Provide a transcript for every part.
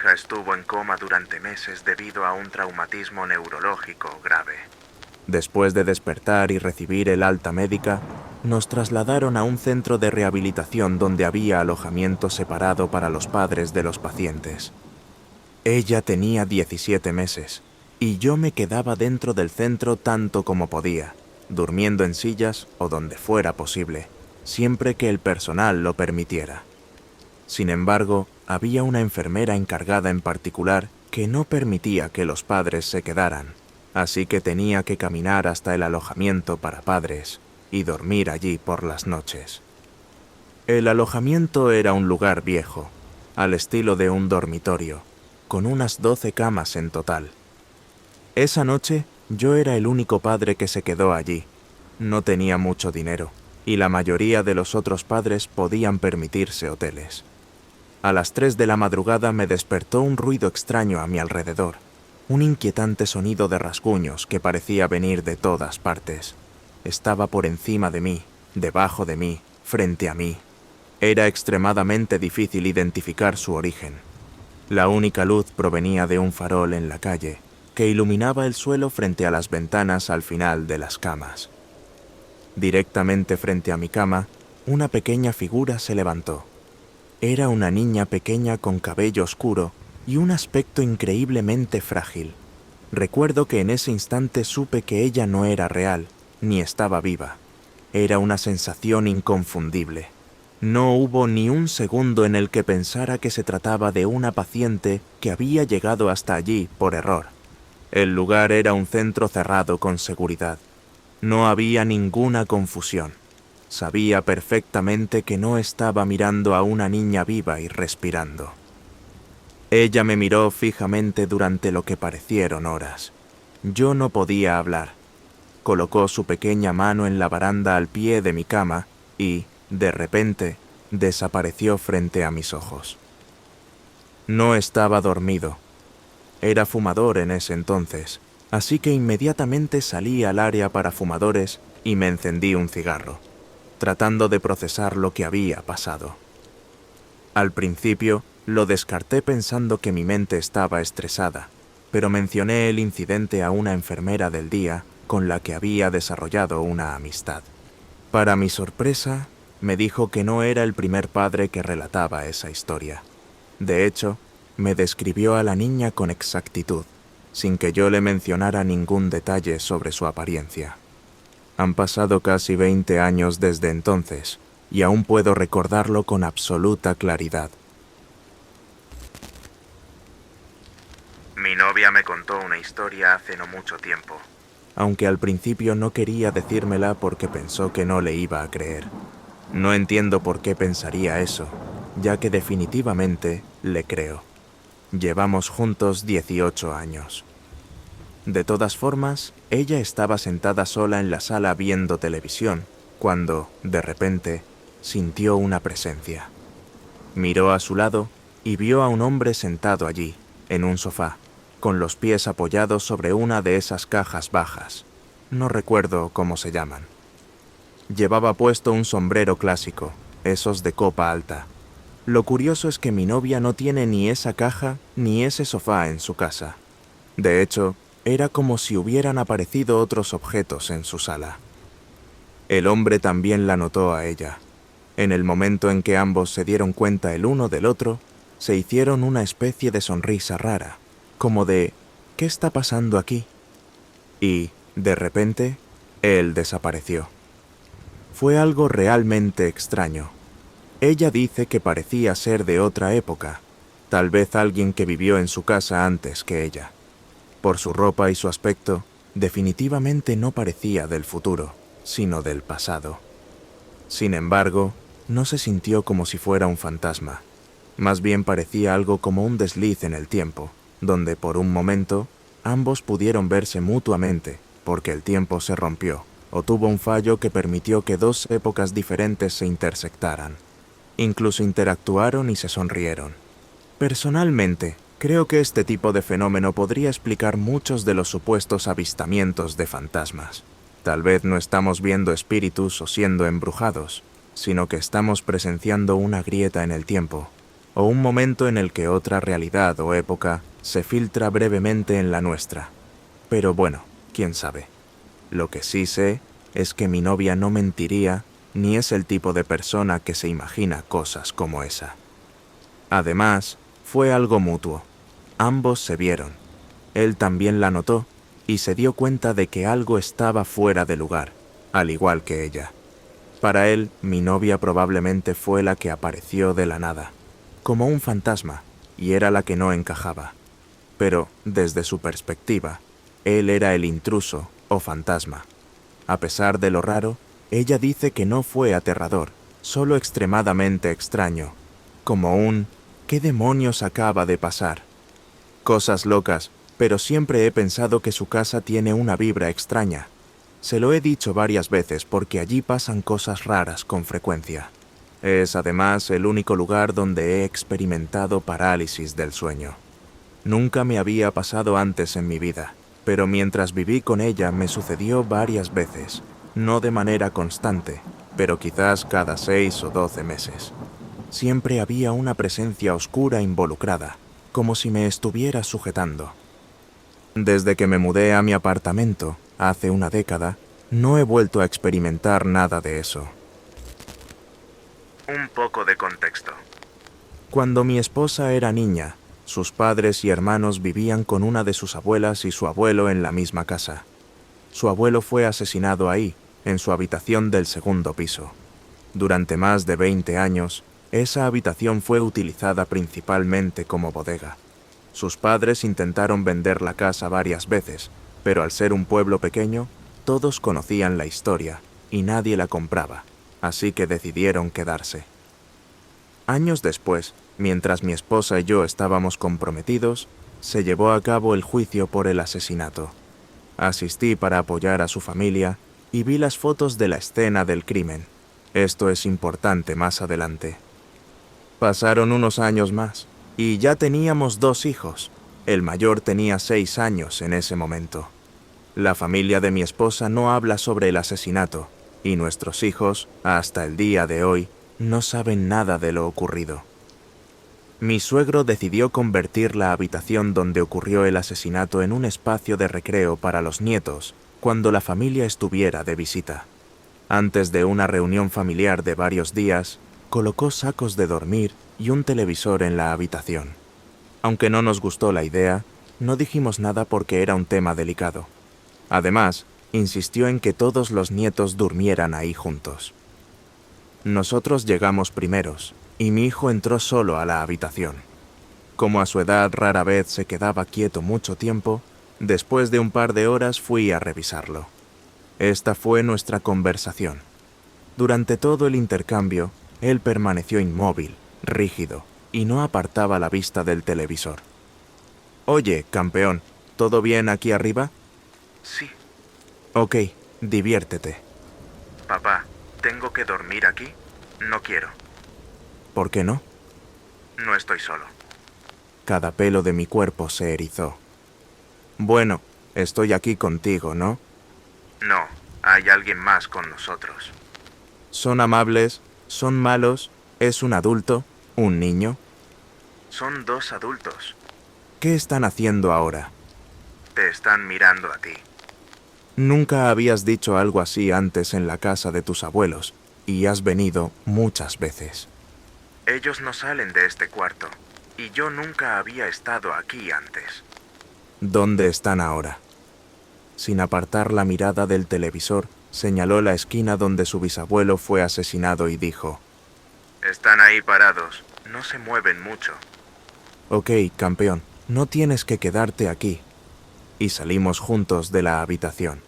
hija estuvo en coma durante meses debido a un traumatismo neurológico grave. Después de despertar y recibir el alta médica, nos trasladaron a un centro de rehabilitación donde había alojamiento separado para los padres de los pacientes. Ella tenía 17 meses y yo me quedaba dentro del centro tanto como podía, durmiendo en sillas o donde fuera posible, siempre que el personal lo permitiera. Sin embargo, había una enfermera encargada en particular que no permitía que los padres se quedaran, así que tenía que caminar hasta el alojamiento para padres y dormir allí por las noches. El alojamiento era un lugar viejo, al estilo de un dormitorio, con unas 12 camas en total. Esa noche, yo era el único padre que se quedó allí. No tenía mucho dinero, y la mayoría de los otros padres podían permitirse hoteles. A las 3 de la madrugada me despertó un ruido extraño a mi alrededor, un inquietante sonido de rasguños que parecía venir de todas partes. Estaba por encima de mí, debajo de mí, frente a mí. Era extremadamente difícil identificar su origen. La única luz provenía de un farol en la calle, que iluminaba el suelo frente a las ventanas al final de las camas. Directamente frente a mi cama, una pequeña figura se levantó. Era una niña pequeña con cabello oscuro y un aspecto increíblemente frágil. Recuerdo que en ese instante supe que ella no era real, ni estaba viva. Era una sensación inconfundible. No hubo ni un segundo en el que pensara que se trataba de una paciente que había llegado hasta allí por error. El lugar era un centro cerrado con seguridad. No había ninguna confusión. Sabía perfectamente que no estaba mirando a una niña viva y respirando. Ella me miró fijamente durante lo que parecieron horas. Yo no podía hablar. Colocó su pequeña mano en la baranda al pie de mi cama y, de repente, desapareció frente a mis ojos. No estaba dormido. Era fumador en ese entonces, así que inmediatamente salí al área para fumadores y me encendí un cigarro, tratando de procesar lo que había pasado. Al principio, lo descarté pensando que mi mente estaba estresada, pero mencioné el incidente a una enfermera del día con la que había desarrollado una amistad. Para mi sorpresa, me dijo que no era el primer padre que relataba esa historia. De hecho, me describió a la niña con exactitud, sin que yo le mencionara ningún detalle sobre su apariencia. Han pasado casi 20 años desde entonces, y aún puedo recordarlo con absoluta claridad. Mi novia me contó una historia hace no mucho tiempo, aunque al principio no quería decírmela porque pensó que no le iba a creer. No entiendo por qué pensaría eso, ya que definitivamente le creo. Llevamos juntos 18 años. De todas formas, ella estaba sentada sola en la sala viendo televisión, cuando, de repente, sintió una presencia. Miró a su lado y vio a un hombre sentado allí, en un sofá, con los pies apoyados sobre una de esas cajas bajas. No recuerdo cómo se llaman. Llevaba puesto un sombrero clásico, esos de copa alta. Lo curioso es que mi novia no tiene ni esa caja ni ese sofá en su casa. De hecho, era como si hubieran aparecido otros objetos en su sala. El hombre también la notó a ella. En el momento en que ambos se dieron cuenta el uno del otro, se hicieron una especie de sonrisa rara, como de ¿qué está pasando aquí? Y, de repente, él desapareció. Fue algo realmente extraño. Ella dice que parecía ser de otra época, tal vez alguien que vivió en su casa antes que ella. Por su ropa y su aspecto, definitivamente no parecía del futuro, sino del pasado. Sin embargo, no se sintió como si fuera un fantasma. Más bien parecía algo como un desliz en el tiempo, donde por un momento ambos pudieron verse mutuamente porque el tiempo se rompió o tuvo un fallo que permitió que dos épocas diferentes se intersectaran. Incluso interactuaron y se sonrieron. Personalmente, creo que este tipo de fenómeno podría explicar muchos de los supuestos avistamientos de fantasmas. Tal vez no estamos viendo espíritus o siendo embrujados, sino que estamos presenciando una grieta en el tiempo, o un momento en el que otra realidad o época se filtra brevemente en la nuestra. Pero bueno, quién sabe. Lo que sí sé es que mi novia no mentiría ni es el tipo de persona que se imagina cosas como esa. Además, fue algo mutuo. Ambos se vieron. Él también la notó y se dio cuenta de que algo estaba fuera de lugar, al igual que ella. Para él, mi novia probablemente fue la que apareció de la nada, como un fantasma, y era la que no encajaba. Pero, desde su perspectiva, él era el intruso o fantasma. A pesar de lo raro, ella dice que no fue aterrador, solo extremadamente extraño, como un ¿qué demonios acaba de pasar? Cosas locas, pero siempre he pensado que su casa tiene una vibra extraña. Se lo he dicho varias veces porque allí pasan cosas raras con frecuencia. Es además el único lugar donde he experimentado parálisis del sueño. Nunca me había pasado antes en mi vida, pero mientras viví con ella me sucedió varias veces, no de manera constante, pero quizás cada 6 o 12 meses. Siempre había una presencia oscura involucrada, como si me estuviera sujetando. Desde que me mudé a mi apartamento, hace una década, no he vuelto a experimentar nada de eso. Un poco de contexto. Cuando mi esposa era niña, sus padres y hermanos vivían con una de sus abuelas y su abuelo en la misma casa. Su abuelo fue asesinado ahí, en su habitación del segundo piso. Durante más de 20 años, esa habitación fue utilizada principalmente como bodega. Sus padres intentaron vender la casa varias veces, pero al ser un pueblo pequeño, todos conocían la historia y nadie la compraba, así que decidieron quedarse. Años después, mientras mi esposa y yo estábamos comprometidos, se llevó a cabo el juicio por el asesinato. Asistí para apoyar a su familia y vi las fotos de la escena del crimen. Esto es importante más adelante. Pasaron unos años más y ya teníamos 2 hijos. El mayor tenía 6 años en ese momento. La familia de mi esposa no habla sobre el asesinato y nuestros hijos, hasta el día de hoy, no saben nada de lo ocurrido. Mi suegro decidió convertir la habitación donde ocurrió el asesinato en un espacio de recreo para los nietos cuando la familia estuviera de visita. Antes de una reunión familiar de varios días, colocó sacos de dormir y un televisor en la habitación. Aunque no nos gustó la idea, no dijimos nada porque era un tema delicado. Además, insistió en que todos los nietos durmieran ahí juntos. Nosotros llegamos primeros, y mi hijo entró solo a la habitación. Como a su edad rara vez se quedaba quieto mucho tiempo, después de un par de horas fui a revisarlo. Esta fue nuestra conversación. Durante todo el intercambio, él permaneció inmóvil, rígido, y no apartaba la vista del televisor. «Oye, campeón, ¿todo bien aquí arriba?» «Sí». «Ok, diviértete». «Papá, ¿tengo que dormir aquí? No quiero». «¿Por qué no?» «No estoy solo». Cada pelo de mi cuerpo se erizó. «Bueno, estoy aquí contigo, ¿no?» «No, hay alguien más con nosotros». «¿Son amables? ¿Son malos? ¿Es un adulto? ¿Un niño?» «Son 2 adultos». «¿Qué están haciendo ahora?» «Te están mirando a ti». «Nunca habías dicho algo así antes en la casa de tus abuelos, y has venido muchas veces». «Ellos no salen de este cuarto, y yo nunca había estado aquí antes». «¿Dónde están ahora?» Sin apartar la mirada del televisor, señaló la esquina donde su bisabuelo fue asesinado y dijo: «Están ahí parados, no se mueven mucho». «Ok, campeón, no tienes que quedarte aquí». Y salimos juntos de la habitación.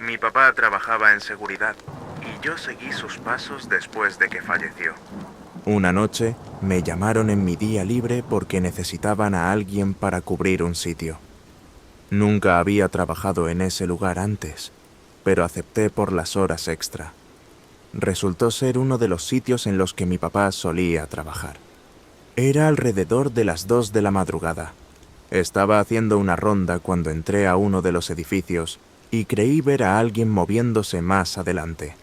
Mi papá trabajaba en seguridad y yo seguí sus pasos después de que falleció. Una noche me llamaron en mi día libre porque necesitaban a alguien para cubrir un sitio. Nunca había trabajado en ese lugar antes, pero acepté por las horas extra. Resultó ser uno de los sitios en los que mi papá solía trabajar. Era alrededor de las 2 de la madrugada. Estaba haciendo una ronda cuando entré a uno de los edificios y creí ver a alguien moviéndose más adelante.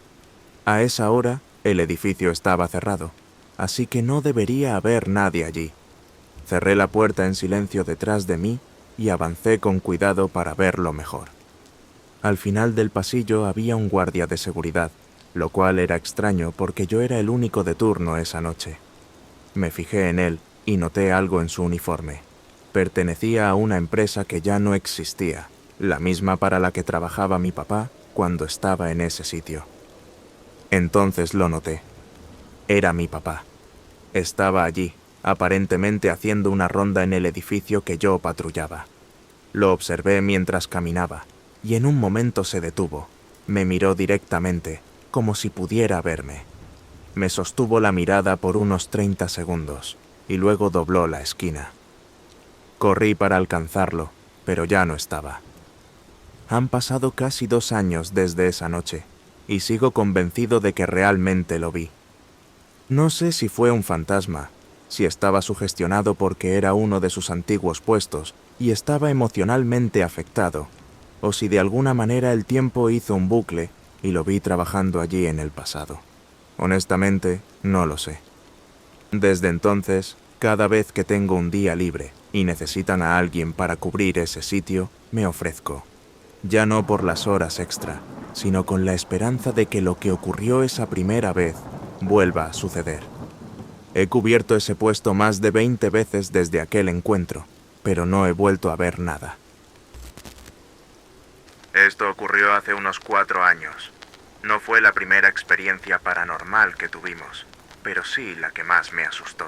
A esa hora, el edificio estaba cerrado. así que no debería haber nadie allí. Cerré la puerta en silencio detrás de mí y avancé con cuidado para verlo mejor. Al final del pasillo había un guardia de seguridad, lo cual era extraño porque yo era el único de turno esa noche. Me fijé en él y noté algo en su uniforme. Pertenecía a una empresa que ya no existía, la misma para la que trabajaba mi papá cuando estaba en ese sitio. Entonces lo noté. Era mi papá. Estaba allí, aparentemente haciendo una ronda en el edificio que yo patrullaba. Lo observé mientras caminaba, y en un momento se detuvo. Me miró directamente, como si pudiera verme. Me sostuvo la mirada por unos 30 segundos, y luego dobló la esquina. Corrí para alcanzarlo, pero ya no estaba. Han pasado casi 2 años desde esa noche, y sigo convencido de que realmente lo vi. No sé si fue un fantasma, si estaba sugestionado porque era uno de sus antiguos puestos y estaba emocionalmente afectado, o si de alguna manera el tiempo hizo un bucle y lo vi trabajando allí en el pasado. Honestamente, no lo sé. Desde entonces, cada vez que tengo un día libre y necesitan a alguien para cubrir ese sitio, me ofrezco. Ya no por las horas extra, sino con la esperanza de que lo que ocurrió esa primera vez vuelva a suceder. He cubierto ese puesto más de 20 veces desde aquel encuentro, pero no he vuelto a ver nada. Esto ocurrió hace unos 4 años. No fue la primera experiencia paranormal que tuvimos, pero sí la que más me asustó.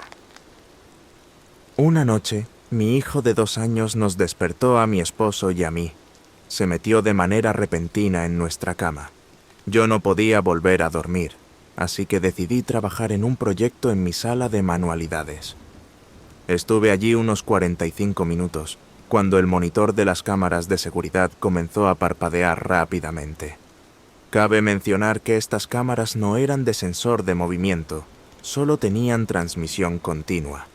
Una noche, mi hijo de 2 años nos despertó a mi esposo y a mí. Se metió de manera repentina en nuestra cama. Yo no podía volver a dormir, así que decidí trabajar en un proyecto en mi sala de manualidades. Estuve allí unos 45 minutos, cuando el monitor de las cámaras de seguridad comenzó a parpadear rápidamente. Cabe mencionar que estas cámaras no eran de sensor de movimiento, solo tenían transmisión continua.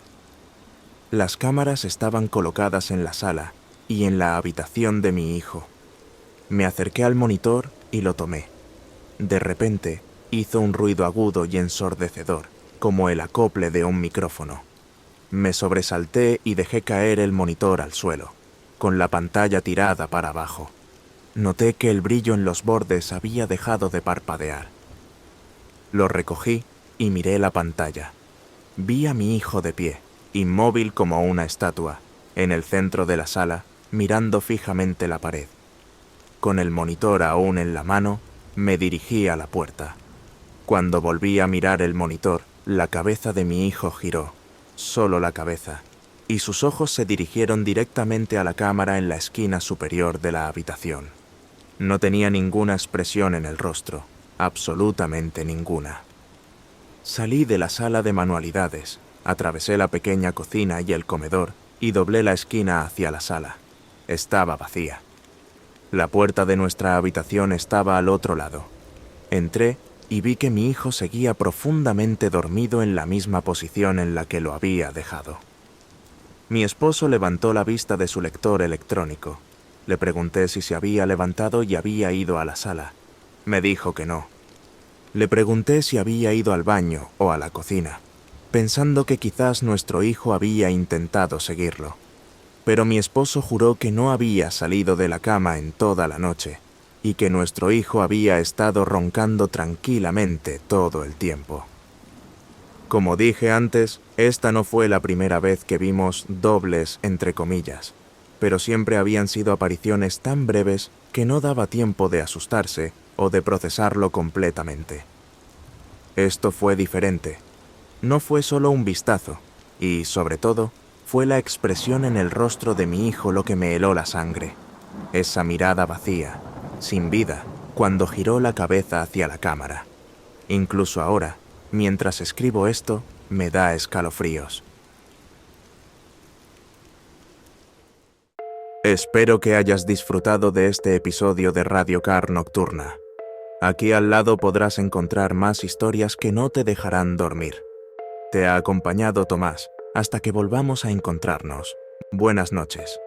Las cámaras estaban colocadas en la sala y en la habitación de mi hijo. Me acerqué al monitor y lo tomé. De repente, hizo un ruido agudo y ensordecedor, como el acople de un micrófono. Me sobresalté y dejé caer el monitor al suelo, con la pantalla tirada para abajo. Noté que el brillo en los bordes había dejado de parpadear. Lo recogí y miré la pantalla. Vi a mi hijo de pie, inmóvil como una estatua, en el centro de la sala, mirando fijamente la pared. Con el monitor aún en la mano, me dirigí a la puerta. Cuando volví a mirar el monitor, la cabeza de mi hijo giró, solo la cabeza, y sus ojos se dirigieron directamente a la cámara en la esquina superior de la habitación. No tenía ninguna expresión en el rostro, absolutamente ninguna. Salí de la sala de manualidades, atravesé la pequeña cocina y el comedor y doblé la esquina hacia la sala. Estaba vacía. La puerta de nuestra habitación estaba al otro lado. Entré y vi que mi hijo seguía profundamente dormido en la misma posición en la que lo había dejado. Mi esposo levantó la vista de su lector electrónico. Le pregunté si se había levantado y había ido a la sala. Me dijo que no. Le pregunté si había ido al baño o a la cocina, pensando que quizás nuestro hijo había intentado seguirlo. Pero mi esposo juró que no había salido de la cama en toda la noche y que nuestro hijo había estado roncando tranquilamente todo el tiempo. Como dije antes, esta no fue la primera vez que vimos dobles entre comillas, pero siempre habían sido apariciones tan breves que no daba tiempo de asustarse o de procesarlo completamente. Esto fue diferente. No fue solo un vistazo, y, sobre todo, fue la expresión en el rostro de mi hijo lo que me heló la sangre. Esa mirada vacía, sin vida, cuando giró la cabeza hacia la cámara. Incluso ahora, mientras escribo esto, me da escalofríos. Espero que hayas disfrutado de este episodio de Radio Car Nocturna. Aquí al lado podrás encontrar más historias que no te dejarán dormir. Te ha acompañado Tomás, hasta que volvamos a encontrarnos. Buenas noches.